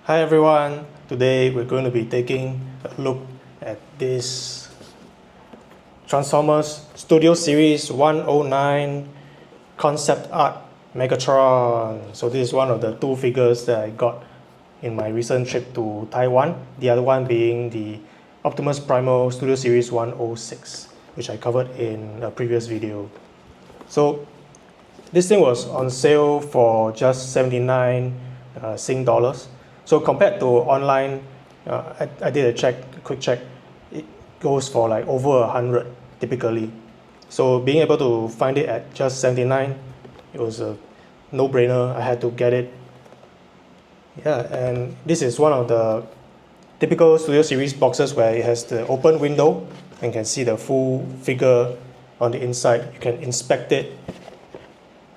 Hi everyone, today we're going to be taking a look at this Transformers Studio Series 109 concept art Megatron. So this is one of the two figures that I got in my recent trip to Taiwan, the other one being the Optimus Primal Studio Series 106, which I covered in a previous video. So this thing was on sale for just 79 Sing dollars. So compared to online, I did a quick check, it goes for like over 100 typically. So being able to find it at just 79, it was a no-brainer. I had to get it. Yeah, and this is one of the typical Studio Series boxes where it has the open window and can see the full figure on the inside. You can inspect it.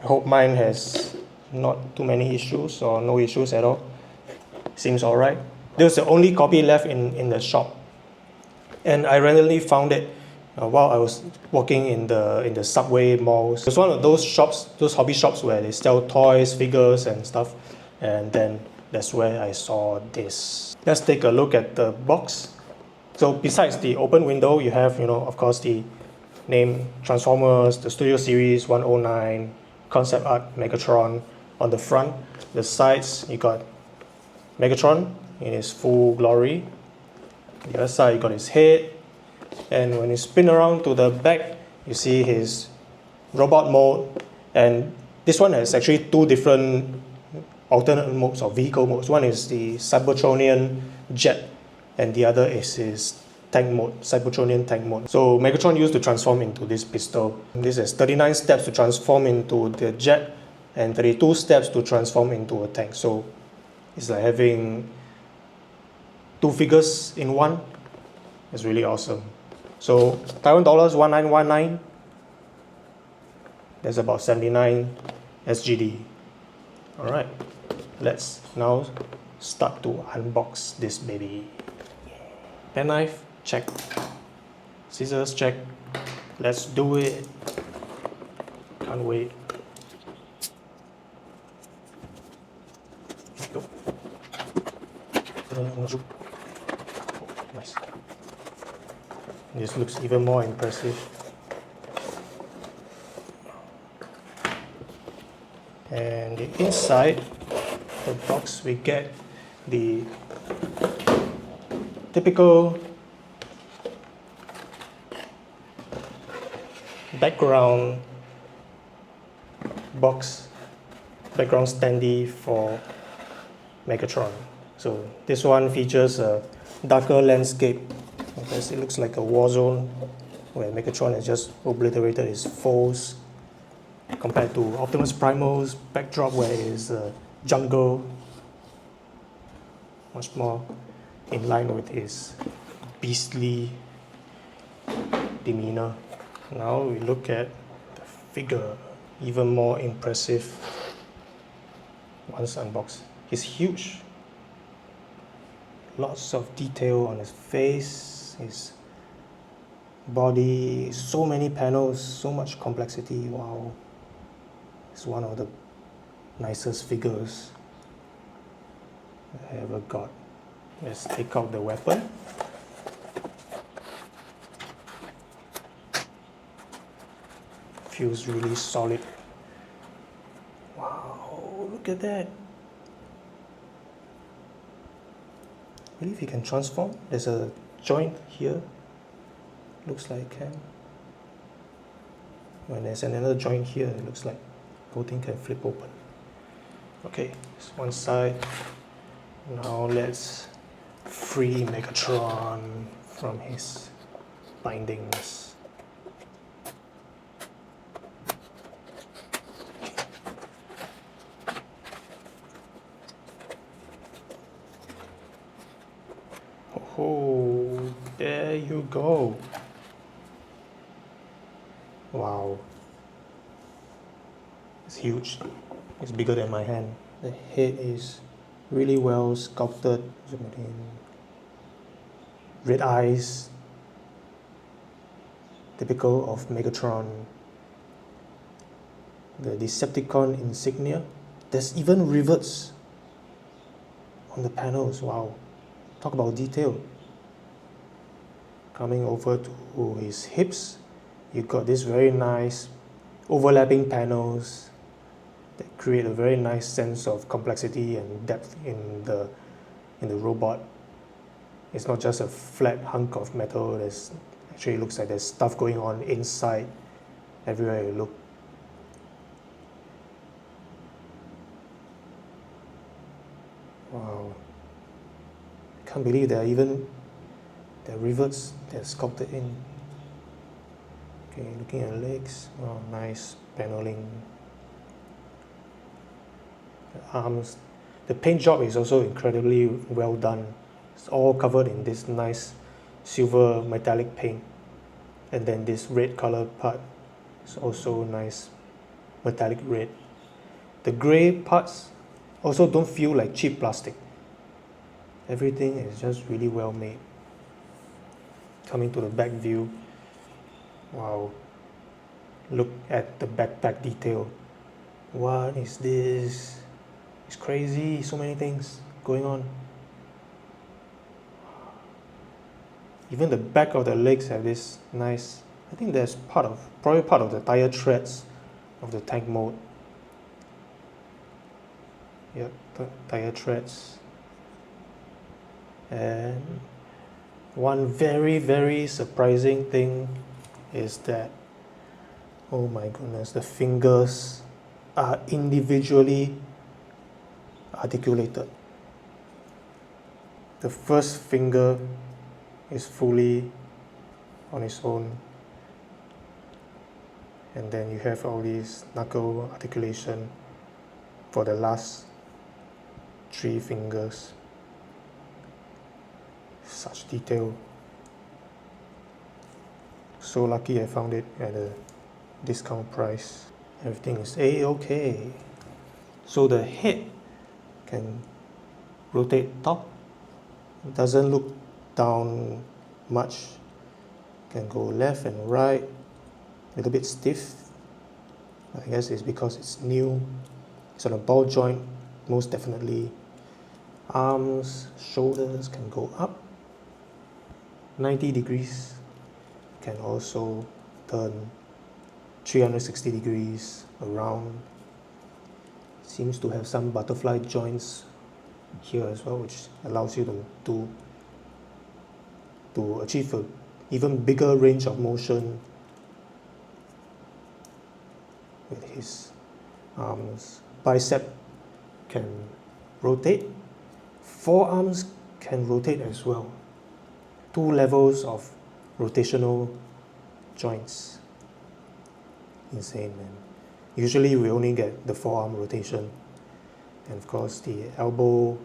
I hope mine has not too many issues or no issues at all. Seems alright. This was the only copy left in the shop, and I randomly found it while I was walking in the subway malls. It's one of those shops, those hobby shops where they sell toys, figures and stuff, and then that's where I saw this. Let's take a look at the box. So besides the open window, you have, of course, the name Transformers, the Studio Series 109, concept art Megatron on the front. The sides, you got Megatron in his full glory. The other side, you got his head. And when you spin around to the back, you see his robot mode. And this one has actually two different alternate modes or vehicle modes. One is the Cybertronian jet, and the other is his tank mode, Cybertronian tank mode. So Megatron used to transform into this pistol. This has 39 steps to transform into the jet and 32 steps to transform into a tank. So it's like having two figures in one. It's really awesome. So Taiwan dollars 1919. That's about 79 SGD. Alright, let's now start to unbox this baby. Pen knife, check. Scissors, check. Let's do it. Can't wait. Go. Nice. This looks even more impressive. And the inside the box, we get the typical background box, background standee for Megatron. So this one features a darker landscape because it looks like a war zone where Megatron has just obliterated his foes, compared to Optimus Primal's backdrop where it is a jungle, much more in line with his beastly demeanor. Now we look at the figure, even more impressive once unboxed. He's huge. Lots of detail on his face, his body, so many panels, so much complexity. Wow. It's one of the nicest figures I ever got. Let's take out the weapon. Feels really solid. Wow, look at that. I believe he can transform. There's a joint here. Looks like it can. When there's another joint here, it looks like the whole thing can flip open. Okay, that's one side. Now let's free Megatron from his bindings. Oh, there you go. Wow. It's huge. It's bigger than my hand. The head is really well sculpted. Zoom it in. Red eyes. Typical of Megatron. The Decepticon insignia. There's even rivets on the panels. Wow, talk about detail. Coming over to his hips, you got this very nice overlapping panels that create a very nice sense of complexity and depth in the robot. It's not just a flat hunk of metal. There's actually looks like there's stuff going on inside everywhere you look. Wow, can't believe there are even rivets that are sculpted in. Okay, looking at legs. Oh, nice paneling. The arms. The paint job is also incredibly well done. It's all covered in this nice silver metallic paint. And then this red color part is also nice metallic red. The gray parts also don't feel like cheap plastic. Everything is just really well made. Coming to the back view. Wow. Look at the backpack detail. What is this? It's crazy. So many things going on. Even the back of the legs have this nice, I think that's probably part of the tire treads of the tank mode. Yep, the tire treads. And one very, very surprising thing is that, oh my goodness, the fingers are individually articulated. The first finger is fully on its own, and then you have all these knuckle articulation for the last 3 fingers. Such detail. So lucky I found it at a discount price. Everything is A-okay. So the head can rotate top. It doesn't look down much. Can go left and right. A little bit stiff. I guess it's because it's new. It's on a ball joint, most definitely. Arms, shoulders can go up 90 degrees. Can also turn 360 degrees around. Seems to have some butterfly joints here as well, which allows you to achieve an even bigger range of motion with his arms. Bicep can rotate. Forearms can rotate as well. 2 levels of rotational joints. Insane, man. Usually we only get the forearm rotation. And of course the elbow,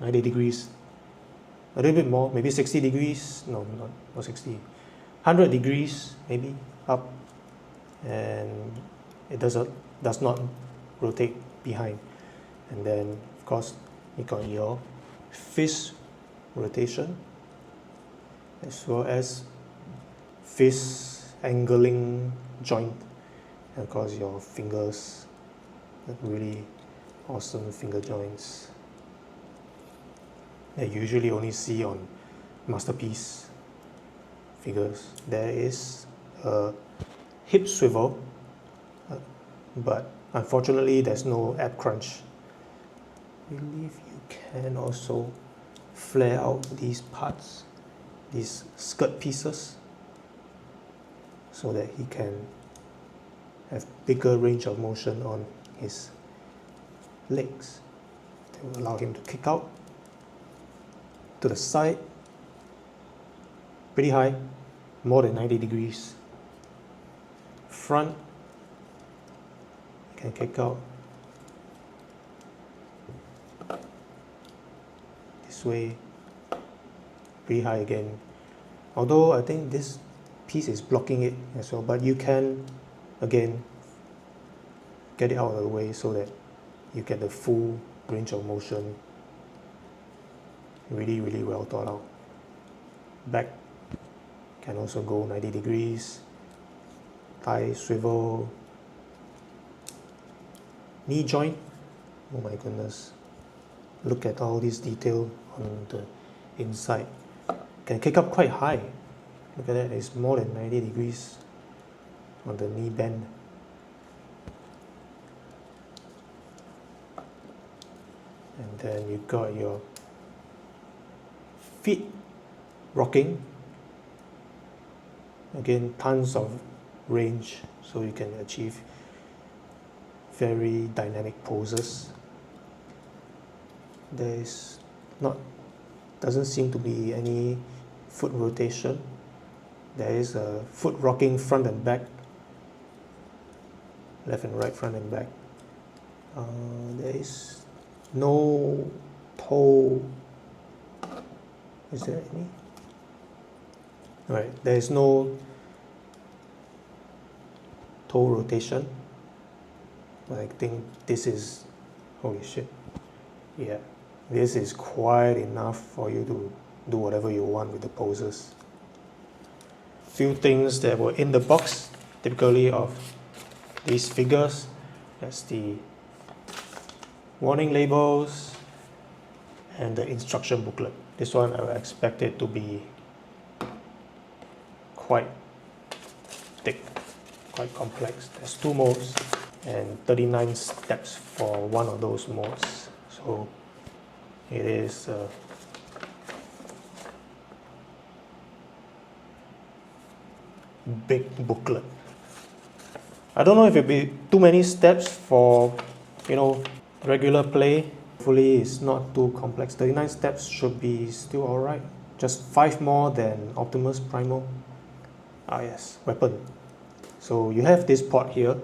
90 degrees. A little bit more, maybe 60 degrees. No, not 60. 100 degrees maybe up. And it does not rotate behind. And then of course you got your fist rotation as well as fist angling joint, and of course your fingers, really awesome finger joints that you usually only see on masterpiece figures. There is a hip swivel, but unfortunately there's no ab crunch. I believe you can also flare out these parts, these skirt pieces, so that he can have bigger range of motion on his legs. That will allow him to kick out to the side, pretty high, more than 90 degrees. Front, he can kick out this way, pretty high again. Although I think this piece is blocking it as well, but you can again get it out of the way so that you get the full range of motion. Really, really well thought out. Back can also go 90 degrees. Thigh swivel. Knee joint, oh my goodness, Look at all this detail on the inside. Can kick up quite high. Look at that, it's more than 90 degrees on the knee bend. And then you got your feet rocking. Again, tons of range, so you can achieve very dynamic poses. Doesn't seem to be any foot rotation. There is a foot rocking front and back, left and right, front and back. There is no toe. Is there any? Alright, there is no toe rotation. I think this is, holy shit, yeah, this is quite enough for you to do whatever you want with the poses. Few things that were in the box, typically of these figures. That's the warning labels and the instruction booklet. This one I expect it to be quite thick, quite complex. There's 2 modes and 39 steps for one of those modes. So it is a big booklet. I don't know if it'll be too many steps for, regular play. Hopefully it's not too complex. 39 steps should be still alright. Just 5 more than Optimus Primal. Ah yes, weapon. So you have this port here,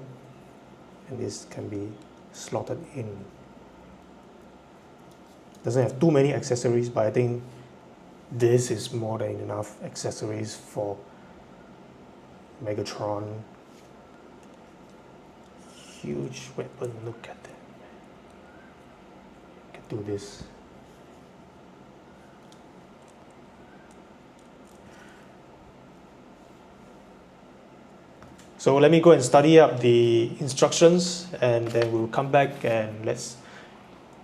and this can be slotted in. Doesn't have too many accessories, but I think this is more than enough accessories for Megatron. Huge weapon, look at that. Can do this. So let me go and study up the instructions, and then we'll come back and let's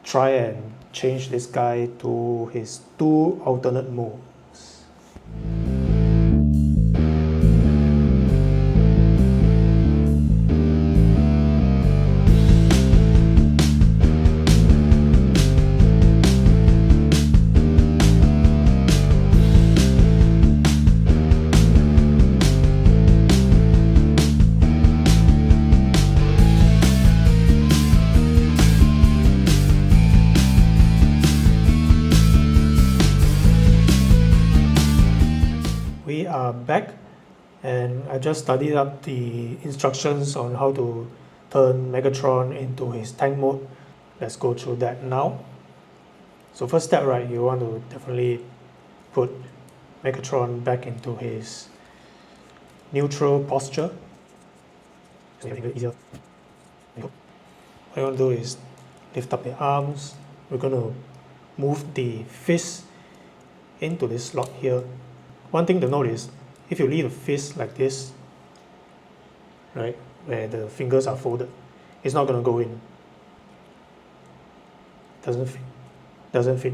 try and change this guy to his 2 alternate modes. We are back, and I just studied up the instructions on how to turn Megatron into his tank mode. Let's go through that now. So first step, right, you want to definitely put Megatron back into his neutral posture. So make it easier. What you want to do is lift up the arms. We're going to move the fist into this slot here. One thing to note is, if you leave the fist like this, right, where the fingers are folded, it's not going to go in. Doesn't fit.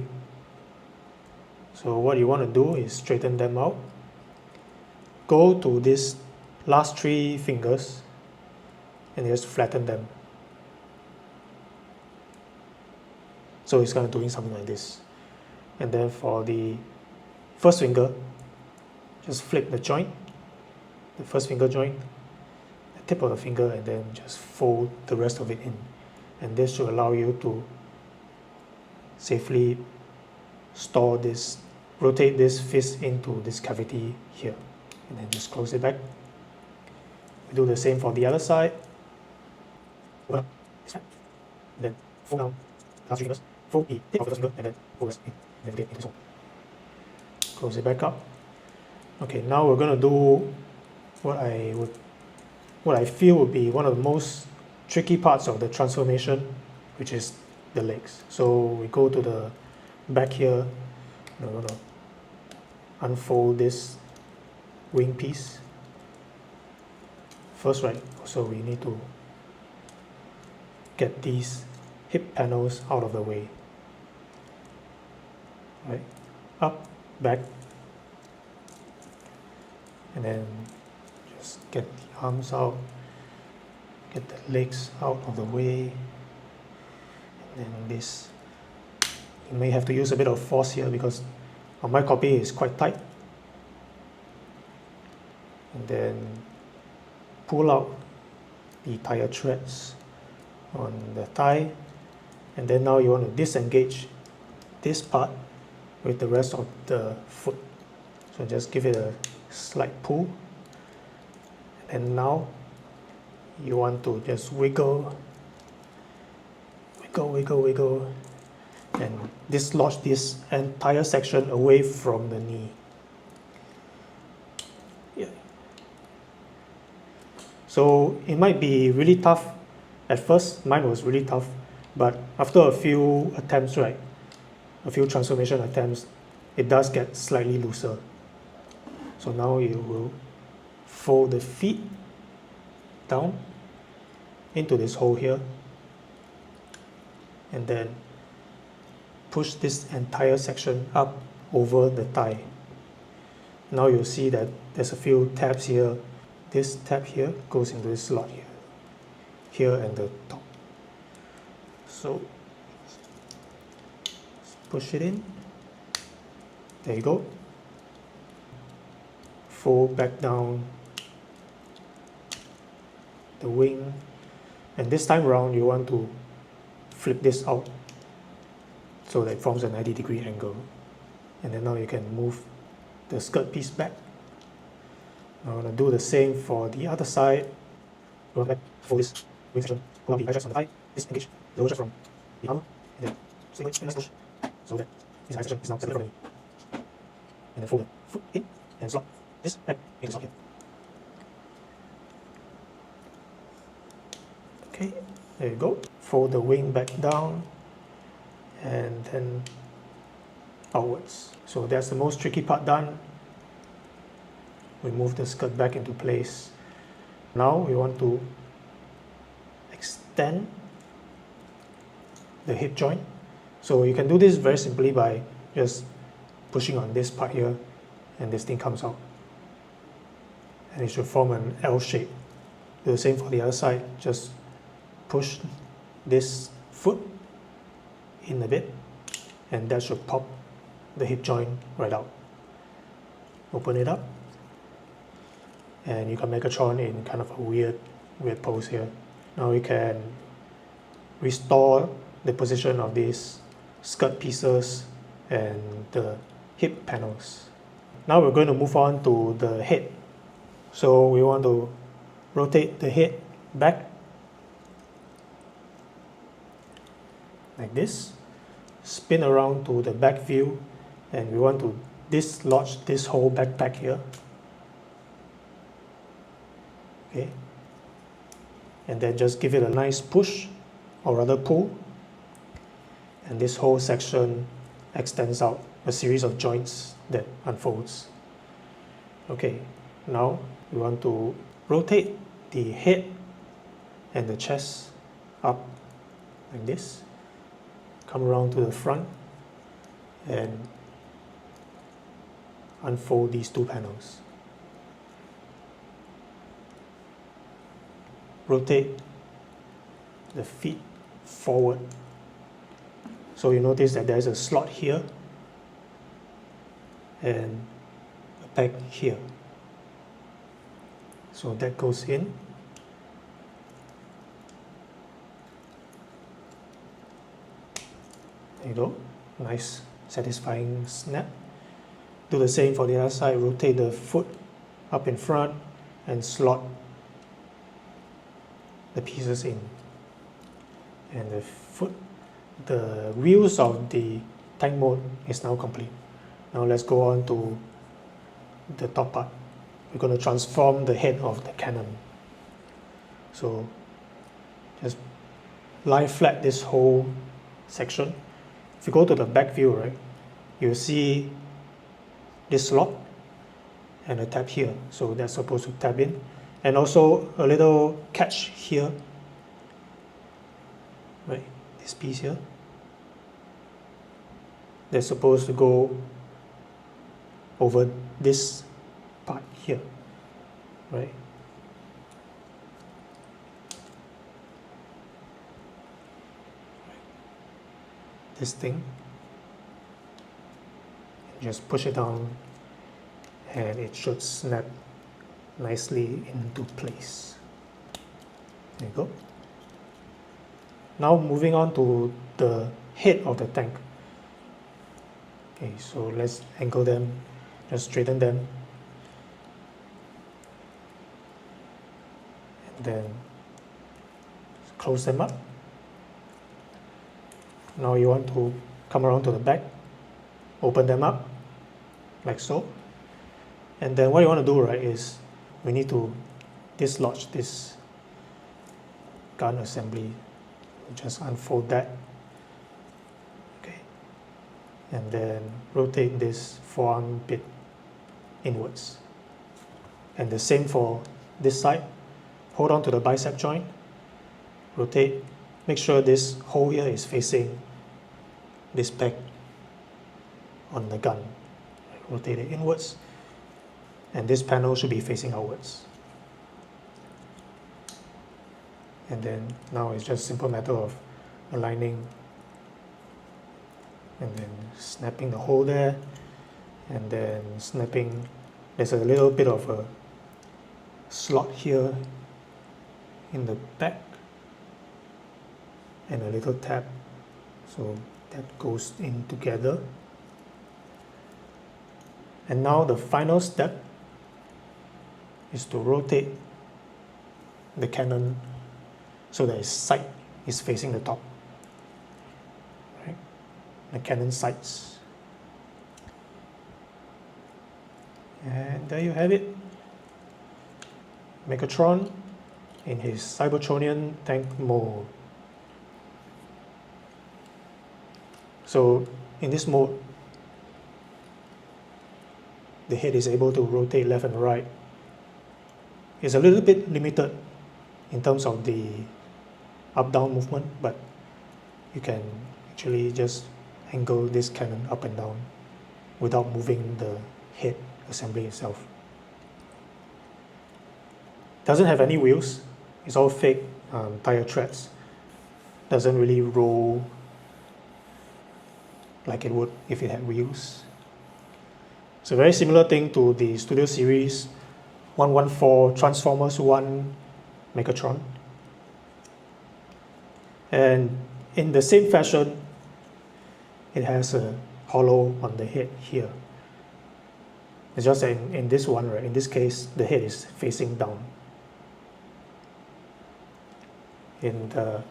So what you want to do is straighten them out. Go to these last 3 fingers and just flatten them. So it's kind of doing something like this. And then for the first finger, just flip the joint, the first finger joint, the tip of the finger, and then just fold the rest of it in. And this should allow you to safely store this, rotate this fist into this cavity here, and then just close it back. We do the same for the other side. Then fold down last 3 fingers, fold the tip of the first finger, and then fold it in, and then get into this hole. Close it back up. Okay, now we're going to do what I feel would be one of the most tricky parts of the transformation, which is the legs. So we go to the back here, we're going to unfold this wing piece. First, right, so we need to get these hip panels out of the way. right? Up, back, and then just get the arms out, get the legs out of the way, and then this, you may have to use a bit of force here because on my copy is quite tight, and then pull out the tire threads on the thigh, and then now you want to disengage this part with the rest of the foot. So just give it a slight pull, and now you want to just wiggle, and dislodge this entire section away from the knee. Yeah. So it might be really tough. At first, mine was really tough, but after a few attempts, right, a few transformation attempts, it does get slightly looser. So now you will fold the feet down into this hole here, and then push this entire section up over the thigh. Now you'll see that there's a few tabs here. This tab here goes into this slot here and the top. So push it in. There you go. Fold back down the wing, and this time around you want to flip this out so that it forms a 90-degree angle, and then now you can move the skirt piece back. Now I'm going to do the same for the other side. Go back, fold this wing section, pull out the high on the thigh, disengage the lower from the armor, and then swing it in push so that this high section is now separate from the knee. And then fold the foot in and slot this back into the slot here. Okay, there you go. Fold the wing back down and then outwards. So that's the most tricky part done. We move the skirt back into place. Now we want to extend the hip joint. So you can do this very simply by just pushing on this part here, and this thing comes out. And it should form an L shape. Do the same for the other side. Just push this foot in a bit, and that should pop the hip joint right out. Open it up, and you got Megatron in kind of a weird pose here. Now we can restore the position of these skirt pieces and the hip panels. Now we're going to move on to the head. So we want to rotate the head back like this, spin around to the back view, and we want to dislodge this whole backpack here. Okay, and then just give it a nice push, or rather pull, and this whole section extends out, a series of joints that unfolds. Okay, now we want to rotate the head and the chest up like this, come around to the front and unfold these two panels. Rotate the feet forward. So you notice that there's a slot here and a peg here. So that goes in. There you go. Nice, satisfying snap. Do the same for the other side. Rotate the foot up in front and slot the pieces in. And the foot, the wheels of the tank mode is now complete. Now let's go on to the top part. We're going to transform the head of the cannon. So just lie flat this whole section. If you go to the back view, right, you'll see this slot and a tab here. So that's supposed to tab in. And also a little catch here, right, this piece here. they're supposed to go over this part here, right? This thing, just push it down and it should snap nicely into place. There you go. Now moving on to the head of the tank. Okay, so let's angle them, just straighten them, and then close them up. Now you want to come around to the back, open them up, like so. And then what you want to do, right, is we need to dislodge this gun assembly. Just unfold that. Okay. And then rotate this forearm bit inwards. And the same for this side. Hold on to the bicep joint. Rotate. Make sure this hole here is facing this back on the gun. Rotate it inwards. And this panel should be facing outwards. And then now it's just a simple matter of aligning and then snapping the hole there, and then snapping. There's a little bit of a slot here in the back and a little tab, so that goes in together. And now the final step is to rotate the cannon so that its sight is facing the top, right? The cannon sights. And there you have it. Megatron in his Cybertronian tank mode. So in this mode, the head is able to rotate left and right. It's a little bit limited in terms of the up-down movement, but you can actually just angle this cannon up and down without moving the head assembly itself. Doesn't have any wheels. It's all fake tire treads. Doesn't really roll like it would if it had wheels. It's a very similar thing to the Studio Series 114 Transformers 1 Megatron. And in the same fashion, it has a hollow on the head here. It's just that in this one, right, in this case, the head is facing down. In the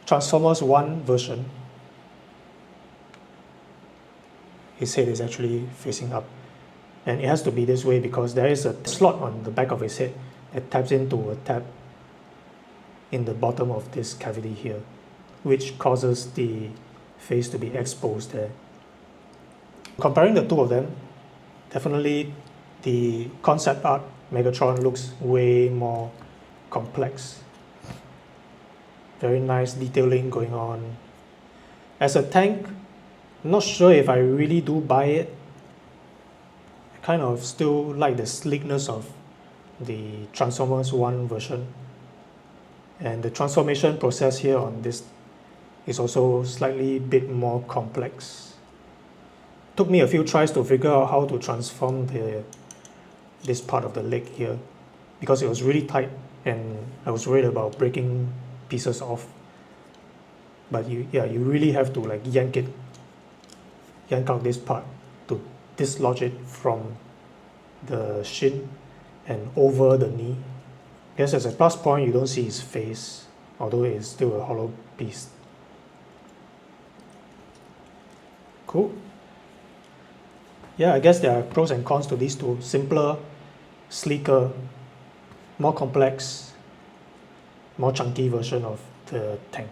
Transformers 1 version, his head is actually facing up. And it has to be this way because there is a slot on the back of his head that taps into a tab in the bottom of this cavity here, which causes the face to be exposed there. Comparing the two of them, definitely the concept art Megatron looks way more complex. Very nice detailing going on. As a tank, I'm not sure if I really do buy it. I kind of still like the sleekness of the Transformers 1 version. And the transformation process here on this is also slightly bit more complex. Took me a few tries to figure out how to transform this part of the leg here because it was really tight and I was worried about breaking pieces off. But you really have to like yank out this part to dislodge it from the shin and over the knee. I guess as a plus point, you don't see his face, although it is still a hollow piece. Cool. Yeah, I guess there are pros and cons to these two. Simpler, sleeker, more complex, more chunky version of the tank.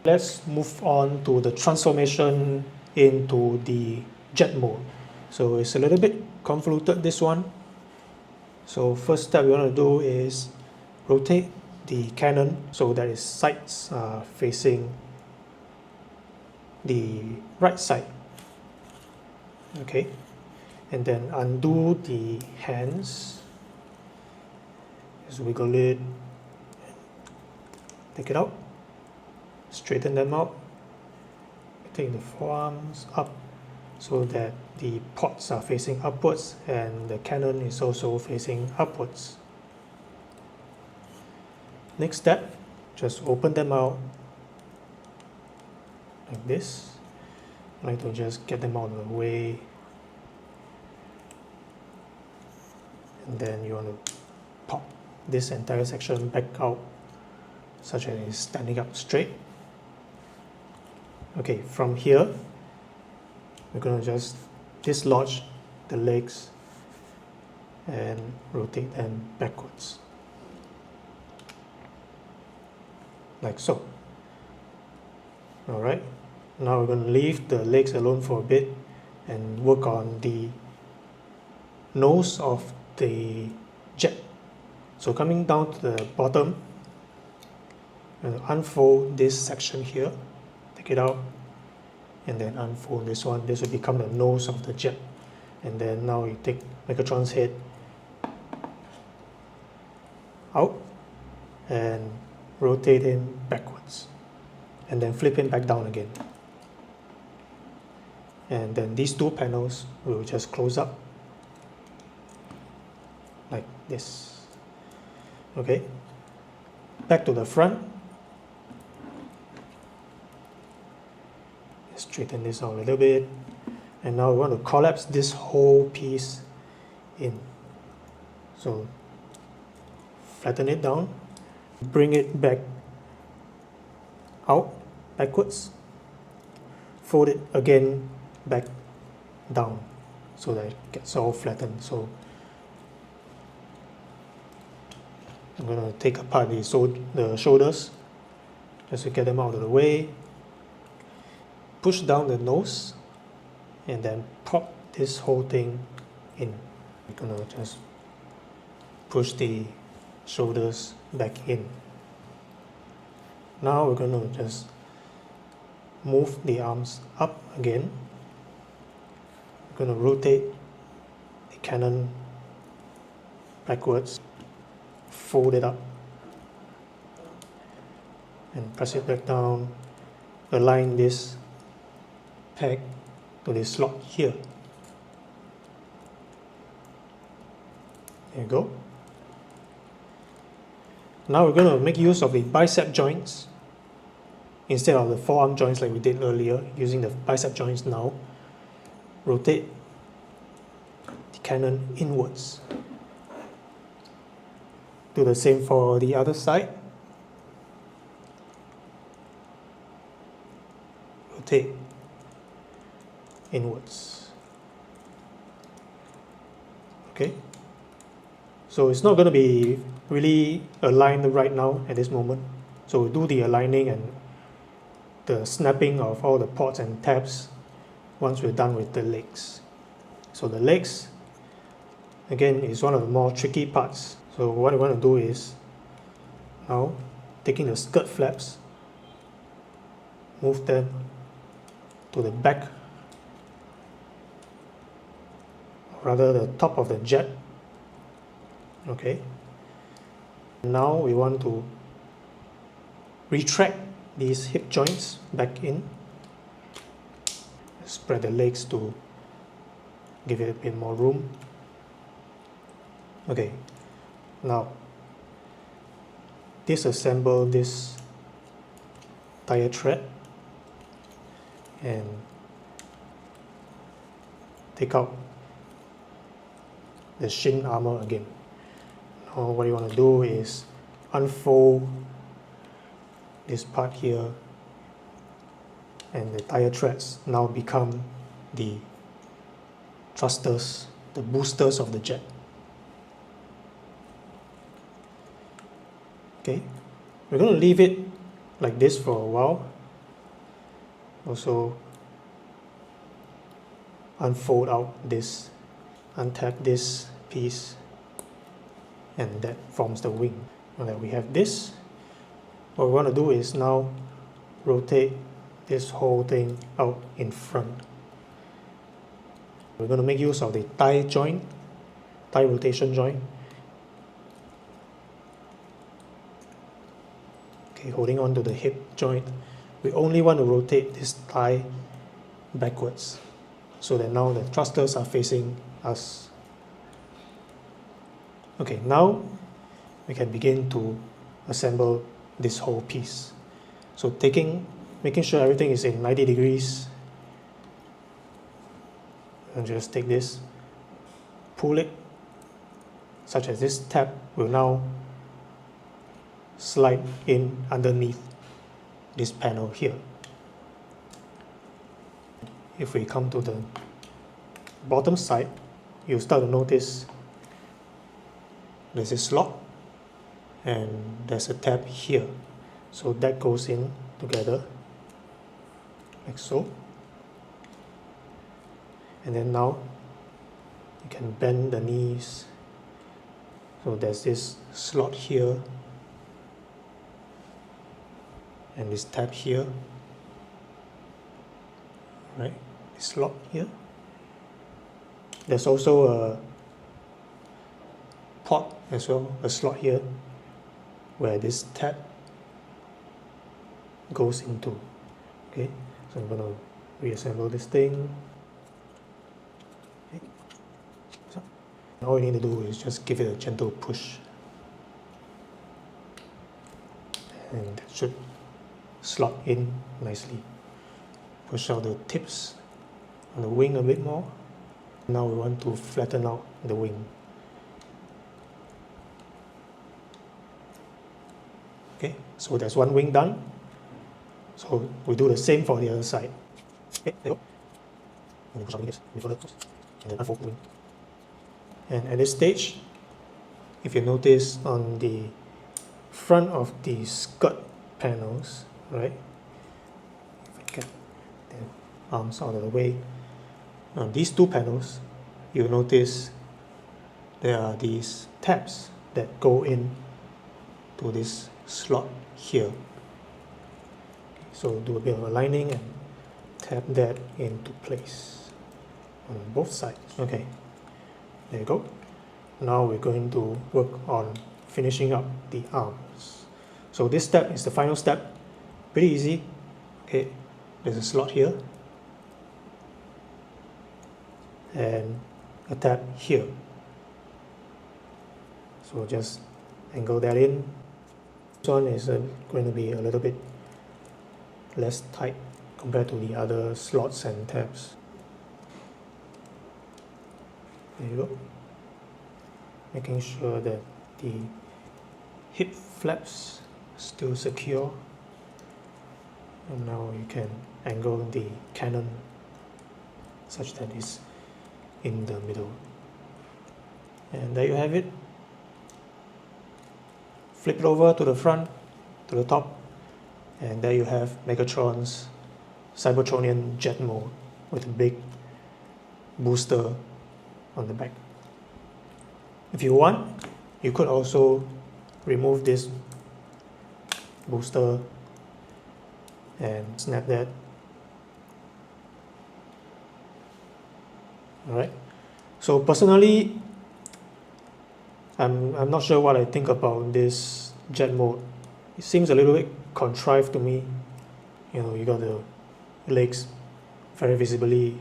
Let's move on to the transformation into the jet mode. So it's a little bit convoluted, this one. So first step we want to do is rotate the cannon so that its sights are facing the right side. Okay, and then undo the hands. Just wiggle it, take it out, straighten them out, take the forearms up so that the ports are facing upwards and the cannon is also facing upwards. Next step, just open them out like this. I like to just get them out of the way, and then you want to pop this entire section back out such that it's standing up straight. Okay, from here we're going to just dislodge the legs and rotate them backwards like so. Alright, now we're going to leave the legs alone for a bit and work on the nose of the jet. So coming down to the bottom, I'm going to unfold this section here, take it out, and then unfold this one. This will become the nose of the jet. And then now you take Megatron's head out and rotate him backwards, and then flip him back down again. And then these two panels will just close up like this. Okay, back to the front. Straighten this out a little bit, and now we want to collapse this whole piece in. So flatten it down, bring it back out backwards, fold it again back down so that it gets all flattened. So I'm going to take apart the shoulders just to get them out of the way, push down the nose, and then pop this whole thing in. We're going to just push the shoulders back in. Now we're going to just move the arms up again. We're going to rotate the cannon backwards, fold it up, and press it back down. Align this peg to the slot here. There you go. Now we're going to make use of the bicep joints instead of the forearm joints like we did earlier. Using the bicep joints now, rotate the cannon inwards. Do the same for the other side. Rotate inwards. Okay, so it's not going to be really aligned right now at this moment, so we'll do the aligning and the snapping of all the ports and tabs once we're done with the legs. So the legs, again, is one of the more tricky parts. So what I want to do is, now taking the skirt flaps, move them to the back, or rather the top of the jet. Okay, now we want to retract these hip joints back in, spread the legs to give it a bit more room. Okay, now disassemble this tire tread and take out the shin armor again. Now what you want to do is unfold this part here, and the tire treads now become the thrusters, the boosters of the jet. Okay, we're going to leave it like this for a while. Also unfold out this, untap this piece, and that forms the wing. Now that we have this, what we want to do is now rotate this whole thing out in front. We're going to make use of the thigh joint, thigh rotation joint. Okay, holding on to the hip joint. We only want to rotate this thigh backwards so that now the thrusters are facing us. Okay, now we can begin to assemble this whole piece. So making sure everything is in 90 degrees, and just take this, pull it, such as this tab will now slide in underneath this panel here. If we come to the bottom side, you'll start to notice there's a slot and there's a tab here. So that goes in together like so. And then now you can bend the knees. So there's this slot here and this tab here, right? This slot here. There's also a port as well, a slot here where this tab goes into. Okay, so I'm going to reassemble this thing. Okay. So all you need to do is just give it a gentle push, and it should slot in nicely. Push out the tips on the wing a bit more. Now we want to flatten out the wing. Okay, so there's one wing done. So we do the same for the other side. Okay, there you go. And then push out the wings before the close. And then unfold the wing. And at this stage, if you notice on the front of the skirt panels, right? If I get the arms out of the way, on these two panels, you'll notice there are these tabs that go in to this slot here. So do a bit of aligning and tap that into place on both sides. Okay, there you go. Now we're going to work on finishing up the arms. So this step is the final step. Pretty easy. Okay, there's a slot here and a tab here. So just angle that in. This one is going to be a little bit less tight compared to the other slots and tabs. There you go. Making sure that the hip flaps still secure. And now you can angle the cannon such that it's in the middle. And there you have it. Flip it over to the front, to the top, and there you have Megatron's Cybertronian jet mode with a big booster on the back. If you want, you could also remove this booster and snap that. Alright, so personally, I'm not sure what I think about this jet mode. It seems a little bit contrived to me. You know, you got the legs very visibly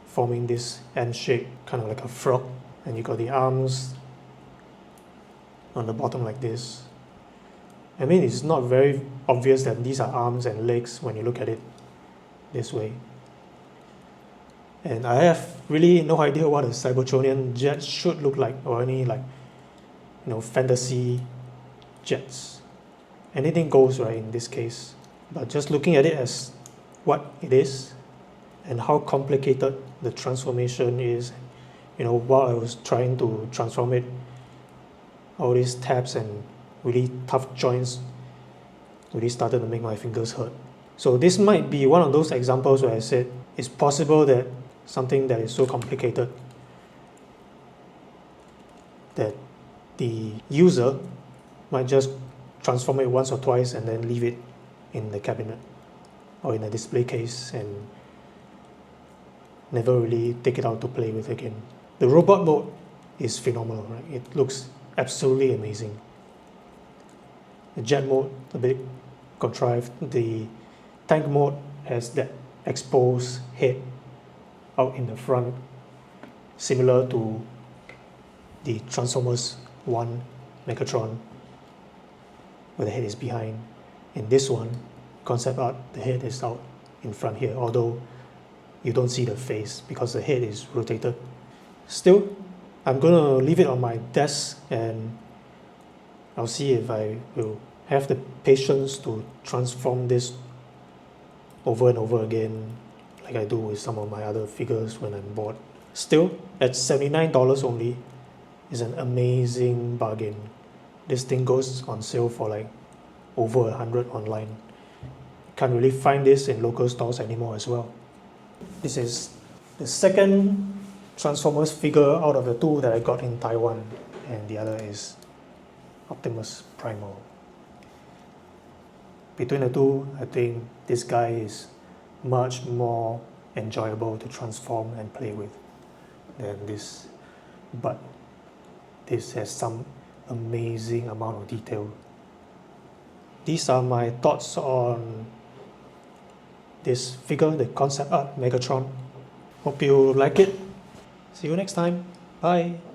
forming this N shape, kind of like a frog, and you got the arms on the bottom like this. I mean, it's not very obvious that these are arms and legs when you look at it this way. And I have really no idea what a Cybertronian jet should look like, or any fantasy jets. Anything goes, right, in this case. But just looking at it as what it is and how complicated the transformation is, while I was trying to transform it, all these tabs and really tough joints really started to make my fingers hurt. So this might be one of those examples where I said it's possible that something that is so complicated that the user might just transform it once or twice and then leave it in the cabinet. or in a display case and never really take it out to play with again. The robot mode is phenomenal, right? It looks absolutely amazing. The jet mode, a bit contrived. The tank mode has that exposed head out in the front, similar to the Transformers 1 Megatron, where the head is behind. In this one, concept art, the head is out in front here, although you don't see the face because the head is rotated. Still, I'm gonna leave it on my desk and I'll see if I will have the patience to transform this over and over again like I do with some of my other figures when I'm bored. Still, at $79 only, is an amazing bargain. This thing goes on sale for like over 100 online. Can't really find this in local stores anymore as well. This is the second Transformers figure out of the two that I got in Taiwan, and the other is Optimus Primal. Between the two, I think this guy is much more enjoyable to transform and play with than this, but this has some amazing amount of detail. These are my thoughts on this figure, the concept art Megatron. Hope you like it. See you next time. Bye.